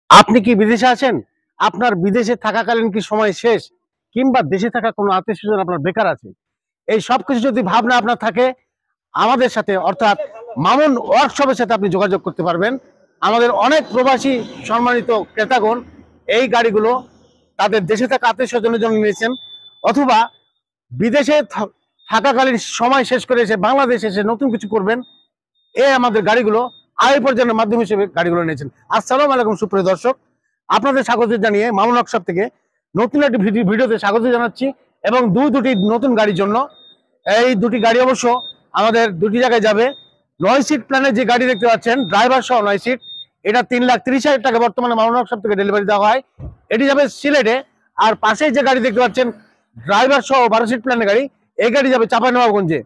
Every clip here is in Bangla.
আপনি কি বিদেশে আছেন? আপনার বিদেশে থাকাকালীন কি সময় শেষ? কিংবা দেশে থাকা কোনো আত্মীয়স্বজন আপনার বেকার আছে? এই সবকিছু যদি ভাবনা আপনার থাকে, আমাদের সাথে অর্থাৎ মামুন ওয়ার্কশপের সাথে আপনি যোগাযোগ করতে পারবেন। আমাদের অনেক প্রবাসী সম্মানিত ক্রেতাগণ এই গাড়িগুলো তাদের দেশে থাকা আত্মীয়স্বজনের জন্য নিয়েছেন, অথবা বিদেশে থাকাকালীন সময় শেষ করে এসে বাংলাদেশে এসে নতুন কিছু করবেন, আমাদের গাড়িগুলো আয় উপার্জনের মাধ্যম হিসেবে গাড়িগুলো নিয়েছেন। আসসালামু আলাইকুম সুপ্রিয় দর্শক, আপনাদের স্বাগত জানিয়ে মামুন ওয়ার্কশপ থেকে নতুন একটি ভিডিওতে স্বাগত জানাচ্ছি। এবং দুটি নতুন গাড়ির জন্য এই দুটি গাড়ি অবশ্য আমাদের দুটি জায়গায় যাবে। 9 সিট প্ল্যানে যে গাড়ি দেখতে পাচ্ছেন, ড্রাইভার সহ 9 সিট, এটা 3,30,000 টাকা বর্তমানে মামুন ওয়ার্কশপ থেকে ডেলিভারি দেওয়া হয়। এটি যাবে সিলেটে। আর পাশেই যে গাড়ি দেখতে পাচ্ছেন, ড্রাইভার সহ 12 সিট প্ল্যানের গাড়ি, এই গাড়ি যাবে চাঁপাইনবাবগঞ্জে।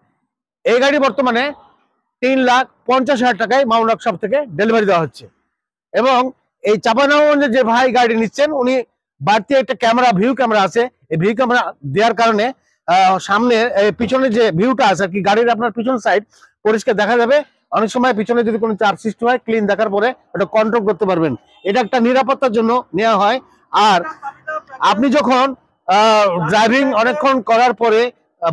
এই গাড়ি বর্তমানে 3,50,000 টাকায় মামুন ওয়ার্কশপ থেকে ডেলিভারি দেওয়া হচ্ছে। এবং এই চাঁপাইনবাবগঞ্জে যে ভাই গাড়ি নিচ্ছেন, উনি বাড়তি একটা ভিউ ক্যামেরা আছে। এই ভিউ ক্যামেরা দেওয়ার কারণে সামনে পিছনে যে ভিউটা আছে আর কি, গাড়ির আপনার পিছন সাইড পরিষ্কার দেখা যাবে। অনেক সময় পিছনে যদি কোনো চাপ সৃষ্টি হয়, ক্লিন দেখার পরে ওটা কন্ট্রোল করতে পারবেন। এটা একটা নিরাপত্তার জন্য নেওয়া হয়। আর আপনি যখন ড্রাইভিং অনেকক্ষণ করার পরে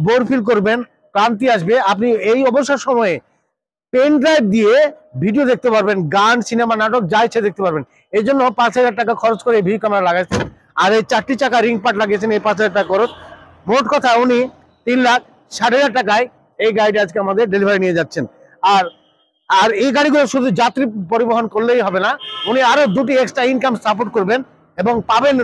বোর ফিল করবেন, ক্লান্তি আসবে, আপনি এই অবসর সময়ে পেন ড্রাইভ দিয়ে ভিডিও দেখতে পারবেন, গান, সিনেমা, নাটক যা ইচ্ছে দেখতে পারবেন। এই জন্য 5,000 টাকা খরচ করে ভিউ ক্যামেরা লাগাইছেন। আর এই 4টি চাকা রিং পার্ট লাগিয়েছেন, এই 5,000 টাকা খরচ। মোট কথা উনি 3,60,000 টাকায় এই গাড়িটা আজকে আমাদের ডেলিভারি নিয়ে যাচ্ছেন। আর আর এই গাড়িগুলো শুধু যাত্রী পরিবহন করলেই হবে না, উনি আরো দুটি এক্সট্রা ইনকাম সাপোর্ট করবেন এবং পাবেন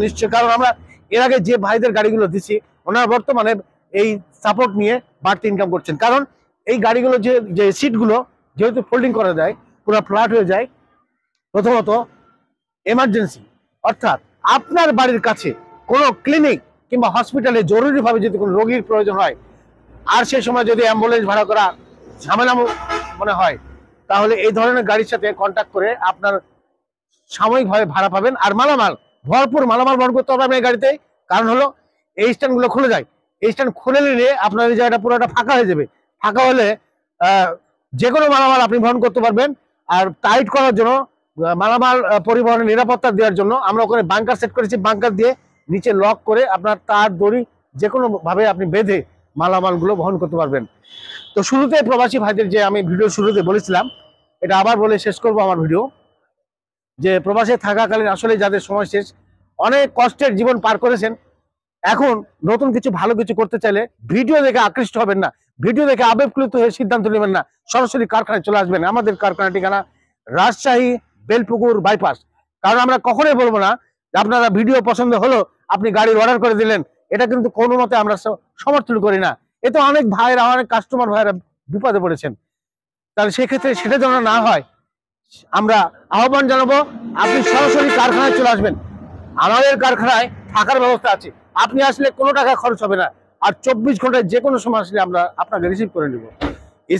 নিশ্চয়। কারণ আমরা এর আগে যে ভাইদের গাড়িগুলো দিচ্ছি, ওনারা বর্তমানে এই সাপোর্ট নিয়ে বাড়তি ইনকাম করছেন। কারণ এই গাড়িগুলো যে সিটগুলো যেহেতু ফোল্ডিং করা যায়, পুরো ফ্ল্যাট হয়ে যায়। প্রথমত এমার্জেন্সি, অর্থাৎ আপনার বাড়ির কাছে কোনো ক্লিনিক কিংবা হসপিটালে জরুরিভাবে যদি কোনো রোগীর প্রয়োজন হয়, আর সেই সময় যদি অ্যাম্বুলেন্স ভাড়া করা ঝামেলা মনে হয়, তাহলে এই ধরনের গাড়ির সাথে কন্ট্যাক্ট করে আপনার সাময়িকভাবে ভাড়া পাবেন। আর ভরপুর মালামাল বহন করতে হবে এই গাড়িতে। কারণ হলো এই স্ট্যান্ডগুলো খুলে যায়, এই স্ট্যান্ড খুলে নিলে আপনার এই জায়গাটা পুরোটা ফাঁকা হয়ে যাবে। ফাঁকা হলে যে কোনো মালামাল আপনি বহন করতে পারবেন। আর টাইট করার জন্য, মালামাল পরিবহনের নিরাপত্তা দেওয়ার জন্য আমরা ওখানে বাংকার সেট করেছি। বাংকার দিয়ে নিচে লক করে আপনার তার দড়ি যে কোনো ভাবে আপনি বেঁধে মালামালগুলো বহন করতে পারবেন। তো শুরুতে প্রবাসী ভাইদের যে আমি ভিডিও শুরুতে বলেছিলাম, এটা আবার বলে শেষ করব আমার ভিডিও, যে প্রবাসে থাকাকালীন আসলে যাদের সময় শেষ, অনেক কষ্টের জীবন পার করেছেন, এখন নতুন কিছু ভালো কিছু করতে চাইলে ভিডিও দেখে আকৃষ্ট হবেন না, ভিডিও দেখে আবেগপ্লুত হয়ে সিদ্ধান্ত নেবেন না, সরাসরি কারখানায় চলে আসবেন। আমাদের কারখানা ঠিকানা রাজশাহী বেলপুকুর বাইপাস। কারণ আমরা কখনোই বলবো না যে আপনারা ভিডিও পছন্দ হলো আপনি গাড়ির অর্ডার করে দিলেন, এটা কিন্তু কোনো মতে আমরা সমর্থন করি না। এতে অনেক ভাইরা, অনেক কাস্টমার ভাইরা বিপদে পড়েছেন। তাহলে সেক্ষেত্রে সেটা যেন না হয়, আমরা আহ্বান জানাবো আপনি সরাসরি কারখানায় চলে আসবেন। আমাদের কারখানায় থাকার ব্যবস্থা আছে, আপনি আসলে কোনো টাকা খরচ হবে না। আর 24 ঘন্টায় যে কোনো সময় আসলে আমরা আপনাকে রিসিভ করে নিব।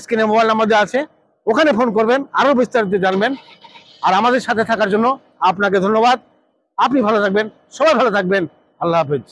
স্ক্রিনে মোবাইল নাম্বার দেওয়া আছে, ওখানে ফোন করবেন, আরো বিস্তারিত জানবেন। আর আমাদের সাথে থাকার জন্য আপনাকে ধন্যবাদ। আপনি ভালো থাকবেন, সবাই ভালো থাকবেন। আল্লাহ হাফেজ।